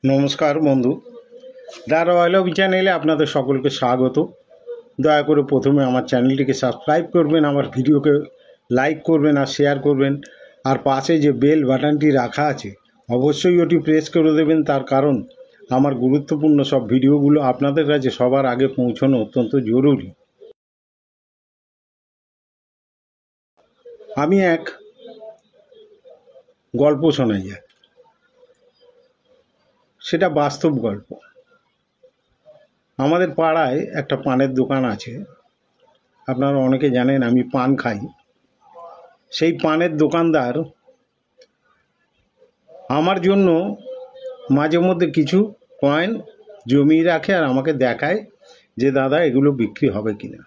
নমস্কার বন্ধু, the royal হবি চ্যানেলে আপনাদের সকলকে স্বাগত। দয়া করে প্রথমে আমার চ্যানেলটিকে সাবস্ক্রাইব করবেন, আমার ভিডিওকে লাইক করবেন আর শেয়ার করবেন, আর পাশে যে বেল বাটনটি রাখা আছে অবশ্যই ওটি প্রেস করে দেবেন। তার কারণ আমার গুরুত্বপূর্ণ সব ভিডিওগুলো আপনাদের কাছে সবার আগে পৌঁছানো অত্যন্ত জরুরি। আমি এক গল্প শোনাই যায়, সেটা বাস্তব গল্প। আমাদের পাড়ায় একটা পানের দোকান আছে। আপনারা অনেকে জানেন আমি পান খাই। সেই পানের দোকানদার আমার জন্য মাঝে মধ্যে কিছু কয়েন জমিয়ে রাখে আর আমাকে দেখায় যে দাদা এগুলো বিক্রি হবে কিনা।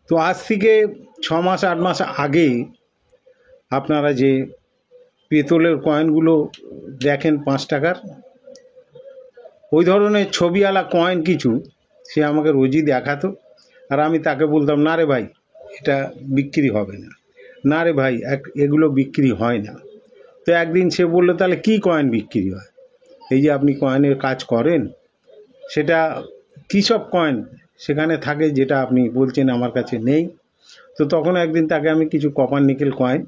তো আজ থেকে 6 মাস 8 মাস আগে আপনারা যে পেতলের কয়েনগুলো দেখেন 5 টাকার, ওই ধরনের ছবিওয়ালা কয়েন কিছু সে আমাকে রোজই দেখাতো। আর আমি তাকে বলতাম, না রে ভাই এটা বিক্রি হবে না, না রে ভাই এগুলো বিক্রি হয় না। তো একদিন সে বললো, তাহলে কি কয়েন বিক্রি হয়? এই যে আপনি কয়েনের কাজ করেন, সেটা কী সব কয়েন সেখানে থাকে যেটা আপনি বলছেন আমার কাছে নেই? তো তখন একদিন তাকে আমি কিছু কপার নিকেল কয়েন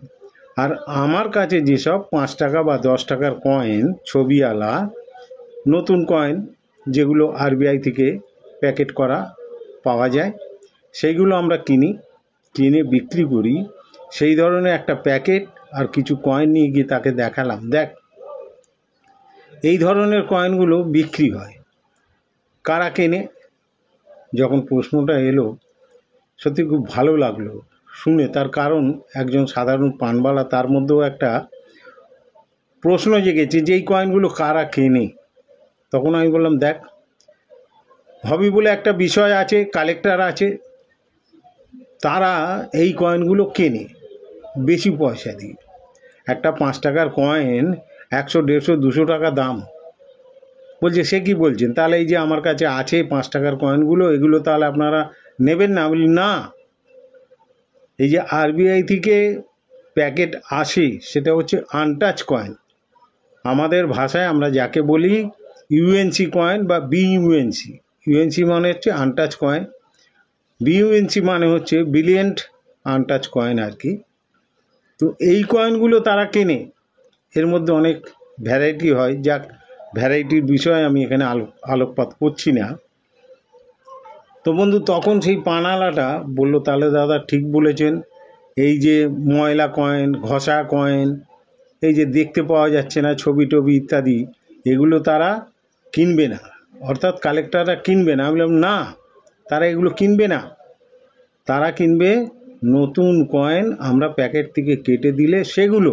আর আমার কাছে যেসব 5 টাকা বা 10 টাকার কয়েন ছবিওয়ালা নতুন কয়েন, যেগুলো আরবিআই থেকে প্যাকেট করা পাওয়া যায়, সেইগুলো আমরা কিনে বিক্রি করি। সেই ধরনের একটা প্যাকেট আর কিছু কয়েন নিয়ে গিয়ে তাকে দেখালাম, দেখ এই ধরনের কয়েনগুলো বিক্রি হয়, কারা কেনে? যখন প্রশ্নটা এলো সত্যি খুব ভালো লাগলো শুনে। তার কারণ একজন সাধারণ পানওয়ালা, তার মধ্যেও একটা প্রশ্ন জেগেছে যে এই কয়েনগুলো কারা কেনে। তখন আমি বললাম, দেখ হবি বলে একটা বিষয় আছে, কালেক্টর আছে, তারা এই কয়েনগুলো কেনে বেশি পয়সা দিয়ে। একটা 5 টাকার কয়েন 100, 150, 200 টাকা দাম। বলছে সে কি বলছেন, তাহলে এই যে আমার কাছে আছে 5 টাকার কয়েনগুলো, এগুলো তাহলে আপনারা নেবেন না? বলি না, এই যে আরবিআই থেকে প্যাকেট আসে সেটা হচ্ছে আনটাচ কয়েন। আমাদের ভাষায় আমরা যাকে বলি ইউএনসি কয়েন বা বিইউএনসি। ইউএনসি মানে হচ্ছে আনটাচ কয়েন, বিইউএনসি মানে হচ্ছে বিলিয়েন্ট আনটাচ কয়েন আর কি। তো এই কয়েনগুলো তারা কেনে। এর মধ্যে অনেক ভ্যারাইটি হয়, যাক ভ্যারাইটির বিষয়ে আমি এখানে আলোকপাত করছি না। তো বন্ধু, তখন সেই পানালাটা বলল, তাহলে দাদা ঠিক বলেছেন, এই যে ময়লা কয়েন, ঘষা কয়েন, এই যে দেখতে পাওয়া যাচ্ছে না ছবি টবি ইত্যাদি, এগুলো তারা কিনবে না, অর্থাৎ কালেক্টররা কিনবে না। আমি বললাম না, তারা এগুলো কিনবে না, তারা কিনবে নতুন কয়েন আমরা প্যাকেট থেকে কেটে দিলে সেগুলো।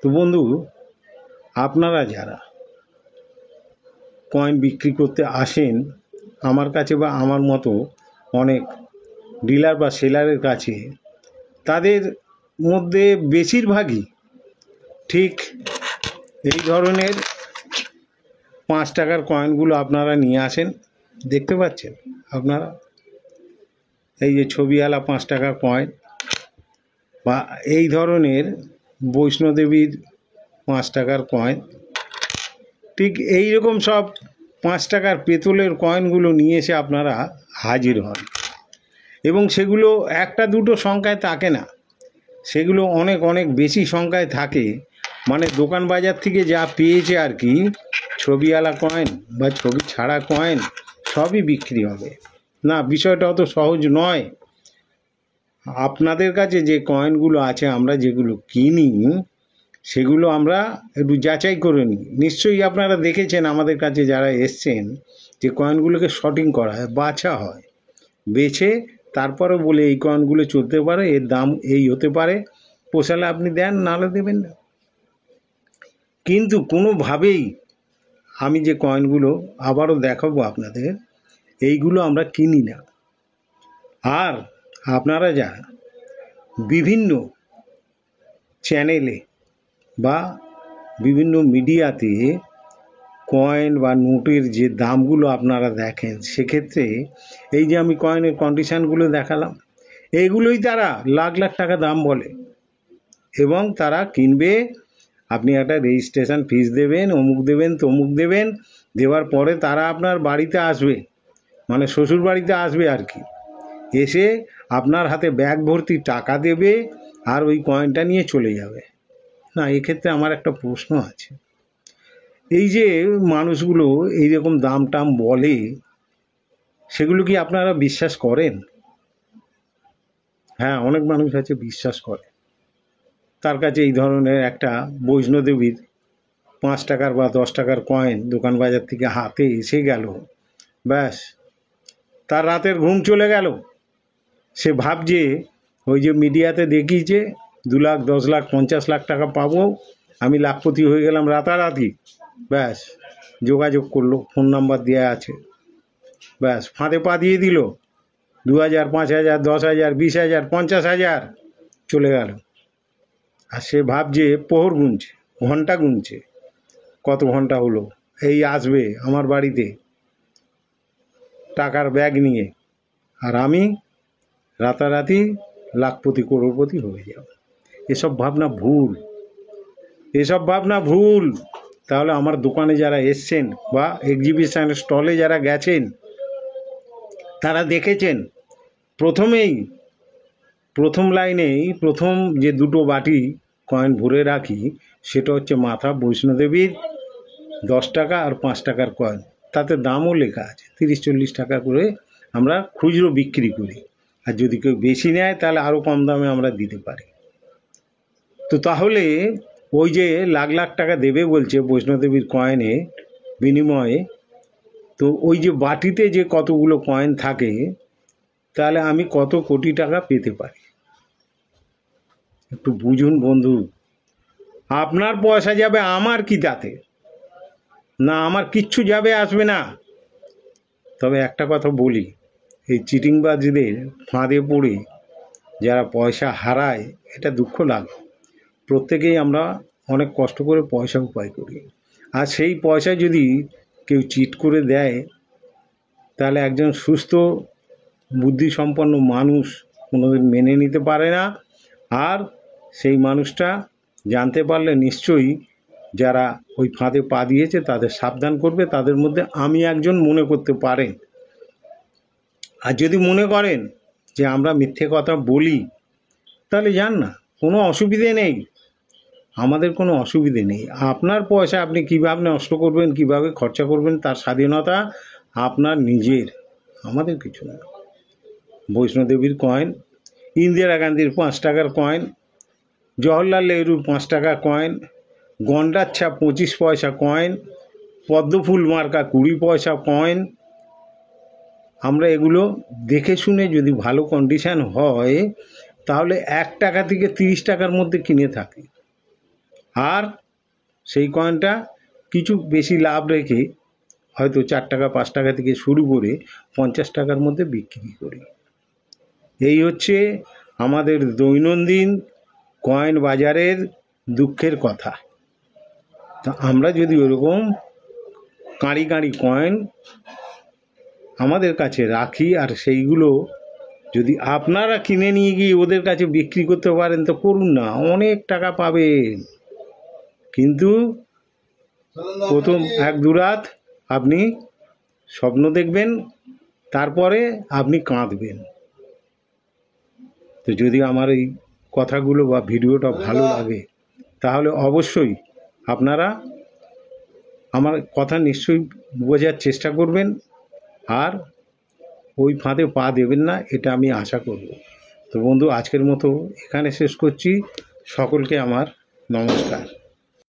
তো বন্ধু, আপনারা যারা কয়েন বিক্রি করতে আসেন আমার কাছে বা আমার মতো অনেক ডিলার বা সেলারের কাছে, তাদের মধ্যে বেশিরভাগই ঠিক এই ধরনের 5 টাকার কয়েনগুলো আপনারা নিয়ে আসেন। দেখতে পাচ্ছেন আপনারা এই যে ছবিওয়ালা 5 টাকার কয়েন, বা এই ধরনের বৈষ্ণোদেবীর 5 টাকার কয়েন, ঠিক এই রকম সব 5 টাকার পেতলের কয়েনগুলো নিয়ে এসে আপনারা হাজির হন। এবং সেগুলো একটা দুটো সংখ্যায় থাকে না, সেগুলো অনেক অনেক বেশি সংখ্যায় থাকে। মানে দোকান বাজার থেকে যা পেয়েছে আর কি, ছবিওয়ালা কয়েন বা ছবি ছাড়া কয়েন সবই বিক্রি হবে না। বিষয়টা অত সহজ নয়। আপনাদের কাছে যে কয়েনগুলো আছে, আমরা যেগুলো কিনি, সেগুলো আমরা একটু যাচাই করে নিই। নিশ্চয়ই আপনারা দেখেছেন আমাদের কাছে যারা এসছেন যে কয়েনগুলোকে শর্টিং করা হয়, বাছা হয়, বেছে তারপরে বলে এই কয়েনগুলো চলতে পারে, এর দাম এই হতে পারে, পোষালে আপনি দেন, নাহলে দেবেন না। কিন্তু কোনোভাবেই আমি যে কয়েনগুলো আবারও দেখাবো আপনাদের, এইগুলো আমরা কিনি না। আর আপনারা যারা বিভিন্ন চ্যানেলে বা বিভিন্ন মিডিয়াতে কয়েন বা নোটের যে দামগুলো আপনারা দেখেন, সেক্ষেত্রে এই যে আমি কয়েনের কন্ডিশানগুলো দেখালাম, এইগুলোই তারা লাখ লাখ টাকা দাম বলে এবং তারা কিনবে আপনি একটা রেজিস্ট্রেশন ফিস দেবেন, অমুক দেবেন, তমুক দেবেন, দেওয়ার পরে তারা আপনার বাড়িতে আসবে, মানে শ্বশুর বাড়িতে আসবে আর কি, এসে আপনার হাতে ব্যাগ ভর্তি টাকা দেবে আর ওই কয়েনটা নিয়ে চলে যাবে। না, এক্ষেত্রে আমার একটা প্রশ্ন আছে, এই যে মানুষগুলো এইরকম দাম টাম বলে, সেগুলো কি আপনারা বিশ্বাস করেন? হ্যাঁ, অনেক মানুষ আছে বিশ্বাস করে। তার কাছে এই ধরনের একটা বৈষ্ণোদেবীর 5 টাকার বা 10 টাকার কয়েন দোকান বাজার থেকে হাতে এসে গেল, ব্যাস তার রাতের ঘুম চলে গেল। সে ভাবছে ওই যে মিডিয়াতে দেখিয়েছে 2 লাখ, 10 লাখ, 50 লাখ টাকা পাবো, আমি লাখপতি হয়ে গেলাম রাতারাতি, ব্যাস যোগাযোগ করলো, ফোন নাম্বার দেওয়া আছে, ব্যাস ফাঁদে পা দিয়ে দিল। 2000, 5000, 10,000, 20,000, 50,000 চলে গেল। আর সে ভাবছে প্রহর গুনছে, ঘন্টা গুনছে, কত ঘন্টা হলো, এই আসবে আমার বাড়িতে টাকার ব্যাগ নিয়ে, আর আমি রাতারাতি লাখপতি করোড়পতি হয়ে যাব। এসব ভাবনা ভুল, এসব ভাবনা ভুল। তাহলে আমার দোকানে যারা এসছেন বা এক্সিবিশন স্টলে যারা গেছেন, তারা দেখেছেন প্রথম লাইনেই প্রথম যে দুটো বাটি কয়েন ভরে রাখি, সেটা হচ্ছে মাথা বৈষ্ণোদেবীর 10 টাকা আর 5 টাকার কয়েন। তাতে দামও লেখা আছে, 30-40 টাকা করে আমরা খুচরো বিক্রি করি, আর যদি কেউ বেশি নেয় তাহলে আরও কম দামে আমরা দিতে পারি। তো তাহলে ওই যে লাখ লাখ টাকা দেবে বলছে বৈষ্ণোদেবীর কয়েনে বিনিময়ে, তো ওই যে বাটিতে যে কতগুলো কয়েন থাকে, তাহলে আমি কত কোটি টাকা পেতে পারি, একটু বুঝুন বন্ধু। আপনার পয়সা যাবে, আমার কি তাতে? না, আমার কিচ্ছু যাবে আসবে না। তবে একটা কথা বলি, এই চিটিংবাজদের ফাঁদে পড়ে যারা পয়সা হারায়, এটা দুঃখ লাগে। প্রত্যেকেই আমরা অনেক কষ্ট করে পয়সা উপায় করি, আর সেই পয়সা যদি কেউ চিট করে দেয়, তাহলে একজন সুস্থ বুদ্ধিসম্পন্ন মানুষ কোনোদিন মেনে নিতে পারে না। আর সেই মানুষটা জানতে পারলে নিশ্চয়ই যারা ওই ফাঁদে পা দিয়েছে তাদের সাবধান করবে। তাদের মধ্যে আমি একজন মনে করতে পারেন। আর যদি মনে করেন যে আমরা মিথ্যে কথা বলি, তাহলে যান না, কোনো অসুবিধে নেই, আমাদের কোনো অসুবিধে নেই। আপনার পয়সা আপনি কীভাবে নষ্ট করবেন, কীভাবে খরচা করবেন, তার স্বাধীনতা আপনার নিজের, আমাদের কিছু না। বৈষ্ণোদেবীর কয়েন, ইন্দিরা গান্ধীর 5 টাকার কয়েন, জওহরলাল নেহরুর 5 টাকা কয়েন, গন্ডাচ্ছা 25 পয়সা কয়েন, পদ্মফুল মার্কা 20 পয়সা কয়েন, আমরা এগুলো দেখে শুনে যদি ভালো কন্ডিশান হয়, তাহলে 1 টাকা থেকে 30 টাকার মধ্যে কিনে থাকি, আর সেই কয়েনটা কিছু বেশি লাভ রেখে হয়তো 4 টাকা 5 টাকা থেকে শুরু করে 50 টাকার মধ্যে বিক্রি করি। এই হচ্ছে আমাদের দৈনন্দিন কয়েন বাজারের দুঃখের কথা। তা আমরা যদি ওরকম কাঁড়ি কাঁড়ি কয়েন আমাদের কাছে রাখি, আর সেইগুলো যদি আপনারা কিনে নিয়ে গিয়ে ওদের কাছে বিক্রি করতে পারেন, তো করুন না, অনেক টাকা পাবেন। কিন্তু প্রথম 1-2 রাত আপনি স্বপ্ন দেখবেন, তারপরে আপনি কাঁদবেন। তো যদি আমার এই কথাগুলো বা ভিডিওটা ভালো লাগে, তাহলে অবশ্যই আপনারা আমার কথা নিশ্চয়ই বোঝার চেষ্টা করবেন, আর ওই ফাঁদে পা দেবেন না, এটা আমি আশা করব। তো বন্ধু, আজকের মতো এখানে শেষ করছি। সকলকে আমার নমস্কার।